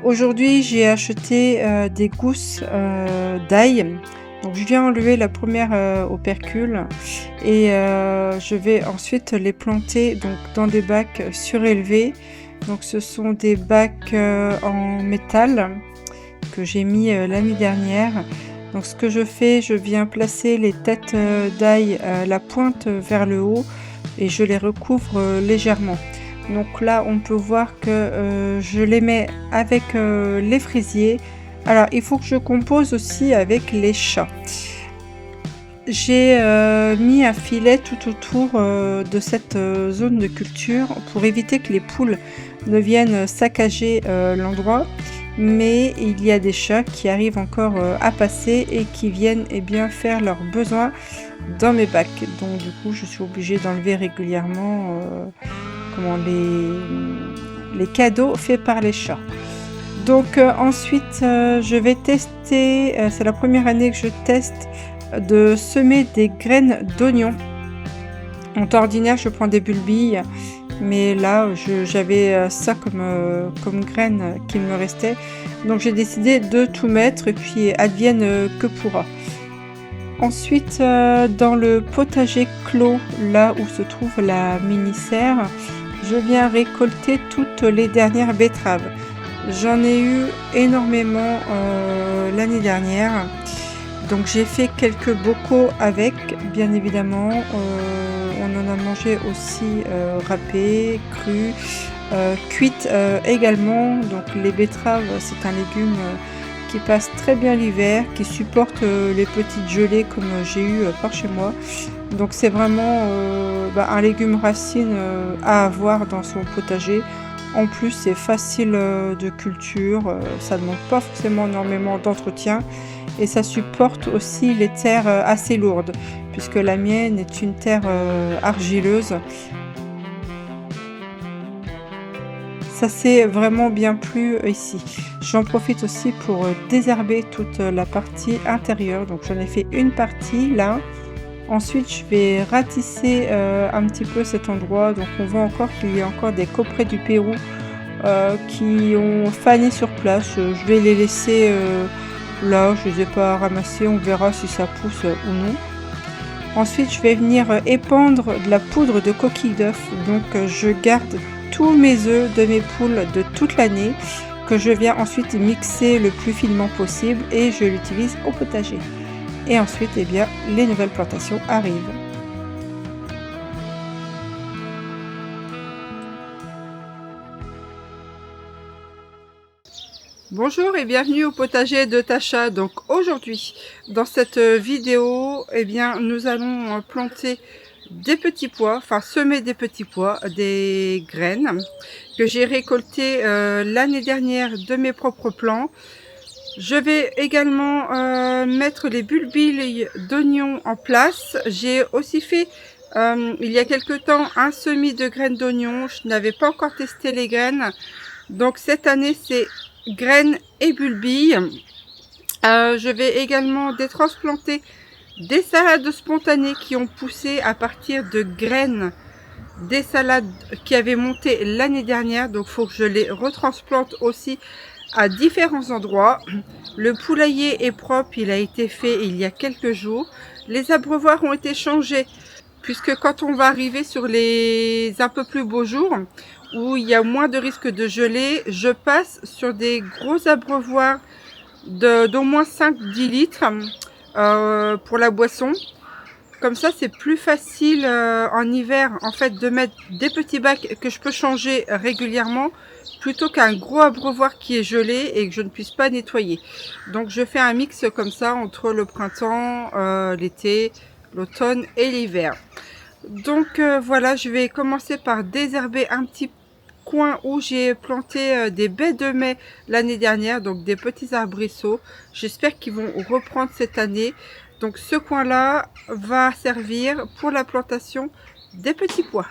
Aujourd'hui, j'ai acheté, des gousses, d'ail. Donc je viens enlever la première opercule et je vais ensuite les planter donc dans des bacs surélevés. Donc ce sont des bacs, en métal que j'ai mis, l'année dernière. Donc ce que je fais, je viens placer les têtes, d'ail, la pointe vers le haut et je les recouvre, légèrement. Donc là, on peut voir que, je les mets avec, les fraisiers. Alors, il faut que je compose aussi avec les chats. J'ai, mis un filet tout autour, de cette, zone de culture pour éviter que les poules ne viennent saccager, l'endroit. Mais il y a des chats qui arrivent encore, à passer et qui viennent, eh bien, faire leurs besoins dans mes bacs. Donc du coup, je suis obligée d'enlever régulièrement, les cadeaux faits par les chats. Donc ensuite, je vais tester, c'est la première année que je teste de semer des graines d'oignon. En temps ordinaire, je prends des bulbilles, mais là, j'avais ça comme graines qui me restait. Donc j'ai décidé de tout mettre et puis advienne que pourra. Ensuite, dans le potager clos, là où se trouve la mini-serre, je viens récolter toutes les dernières betteraves. J'en ai eu énormément l'année dernière. Donc j'ai fait quelques bocaux avec, bien évidemment. On en a mangé aussi râpées, crues, cuites également. Donc les betteraves, c'est un légume qui passe très bien l'hiver, qui supporte les petites gelées comme j'ai eu par chez moi. Donc c'est vraiment un légume racine à avoir dans son potager. En plus, c'est facile de culture, ça ne demande pas forcément énormément d'entretien et ça supporte aussi les terres assez lourdes, puisque la mienne est une terre argileuse. Ça s'est vraiment bien plu ici. J'en profite aussi pour désherber toute la partie intérieure. Donc j'en ai fait une partie là. Ensuite, je vais ratisser un petit peu cet endroit. Donc on voit encore qu'il y a encore des coprets du Pérou qui ont fané sur place. Je vais les laisser là. Je ne les ai pas ramassés. On verra si ça pousse ou non. Ensuite, je vais venir épandre de la poudre de coquille d'œuf. Donc je garde tous mes œufs de mes poules de toute l'année que je viens ensuite mixer le plus finement possible et je l'utilise au potager. Et ensuite, eh bien, les nouvelles plantations arrivent. Bonjour et bienvenue au potager de Tasha. Donc aujourd'hui, dans cette vidéo, eh bien, nous allons planter des petits pois, enfin semer des petits pois, des graines que j'ai récoltées l'année dernière de mes propres plants. Je vais également mettre les bulbilles d'oignons en place. J'ai aussi fait il y a quelque temps un semis de graines d'oignons. Je n'avais pas encore testé les graines. Donc cette année c'est graines et bulbilles. Je vais également détransplanter des salades spontanées qui ont poussé à partir de graines des salades qui avaient monté l'année dernière. Donc il faut que je les retransplante aussi à différents endroits. Le poulailler est propre, il a été fait il y a quelques jours. Les abreuvoirs ont été changés puisque quand on va arriver sur les un peu plus beaux jours où il y a moins de risque de gelée, je passe sur des gros abreuvoirs d'au moins 5-10 litres pour la boisson. Comme ça, c'est plus facile en hiver en fait de mettre des petits bacs que je peux changer régulièrement plutôt qu'un gros abreuvoir qui est gelé et que je ne puisse pas nettoyer. Donc je fais un mix comme ça entre le printemps, l'été, l'automne et l'hiver. Donc voilà, je vais commencer par désherber un petit coin où j'ai planté des baies de mai l'année dernière, donc des petits arbrisseaux. J'espère qu'ils vont reprendre cette année. Donc ce coin-là va servir pour la plantation des petits pois.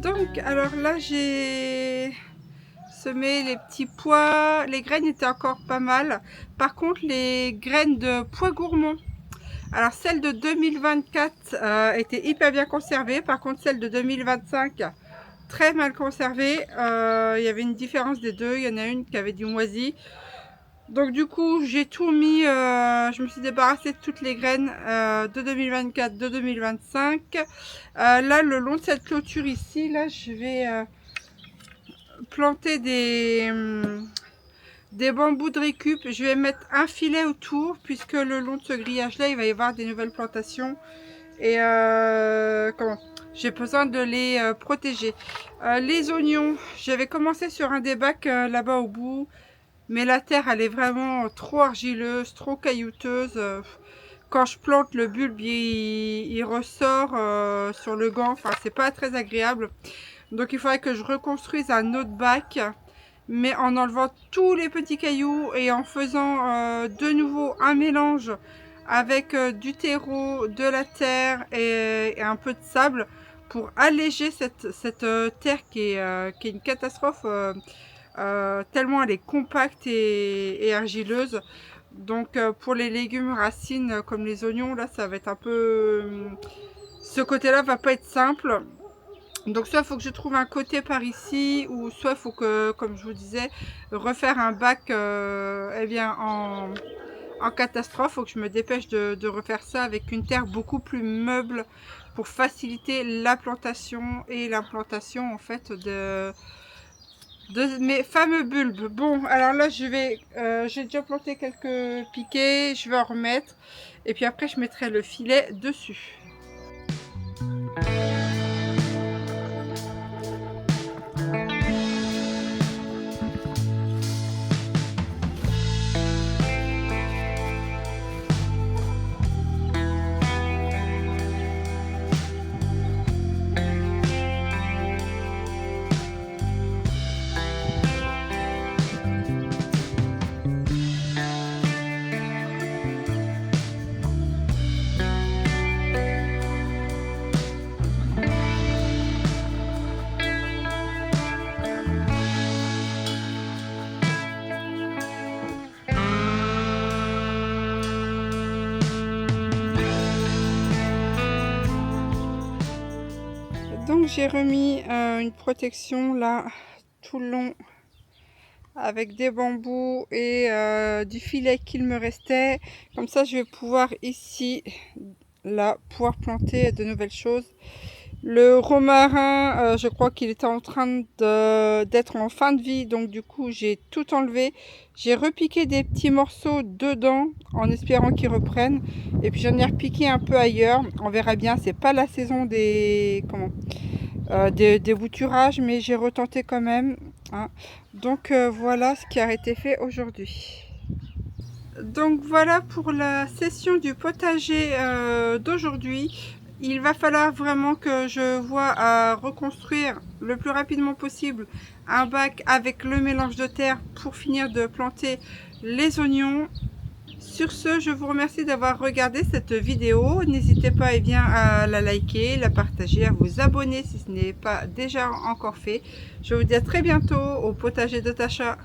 Donc, alors là, j'ai semé les petits pois. Les graines étaient encore pas mal. Par contre, les graines de pois gourmands, alors celles de 2024 étaient hyper bien conservées. Par contre, celles de 2025, très mal conservées. Il y avait une différence des deux. Il y en a une qui avait du moisi. Donc du coup, j'ai tout mis, je me suis débarrassée de toutes les graines de 2024, de 2025. Là, le long de cette clôture ici, là, je vais planter des bambous de récup. Je vais mettre un filet autour, puisque le long de ce grillage-là, il va y avoir des nouvelles plantations. Et j'ai besoin de les protéger. Les oignons, j'avais commencé sur un des bacs là-bas au bout. Mais la terre, elle est vraiment trop argileuse, trop caillouteuse. Quand je plante, le bulbe, il ressort sur le gant. Enfin, c'est pas très agréable. Donc, il faudrait que je reconstruise un autre bac. Mais en enlevant tous les petits cailloux et en faisant de nouveau un mélange avec du terreau, de la terre et un peu de sable pour alléger cette terre qui est une catastrophe. Tellement elle est compacte et argileuse. Donc pour les légumes racines comme les oignons, là ça va être un peu... ce côté-là va pas être simple. Donc soit il faut que je trouve un côté par ici, ou soit il faut que, comme je vous disais, refaire un bac eh bien, en catastrophe. Il faut que je me dépêche de refaire ça avec une terre beaucoup plus meuble pour faciliter la plantation et l'implantation en fait de mes fameux bulbes. Bon, alors là, j'ai déjà planté quelques piquets, je vais en remettre. Et puis après, je mettrai le filet dessus. Donc j'ai remis une protection là tout le long avec des bambous et du filet qu'il me restait. Comme ça je vais pouvoir ici, là, pouvoir planter de nouvelles choses. Le romarin, je crois qu'il était en train d'être en fin de vie, donc du coup j'ai tout enlevé. J'ai repiqué des petits morceaux dedans en espérant qu'ils reprennent. Et puis j'en ai repiqué un peu ailleurs. On verra bien, c'est pas la saison des bouturages, mais j'ai retenté quand même. Hein. Donc voilà ce qui a été fait aujourd'hui. Donc voilà pour la session du potager d'aujourd'hui. Il va falloir vraiment que je vois à reconstruire le plus rapidement possible un bac avec le mélange de terre pour finir de planter les oignons. Sur ce, je vous remercie d'avoir regardé cette vidéo. N'hésitez pas bien, à la liker, la partager, à vous abonner si ce n'est pas déjà encore fait. Je vous dis à très bientôt au potager de Tasha.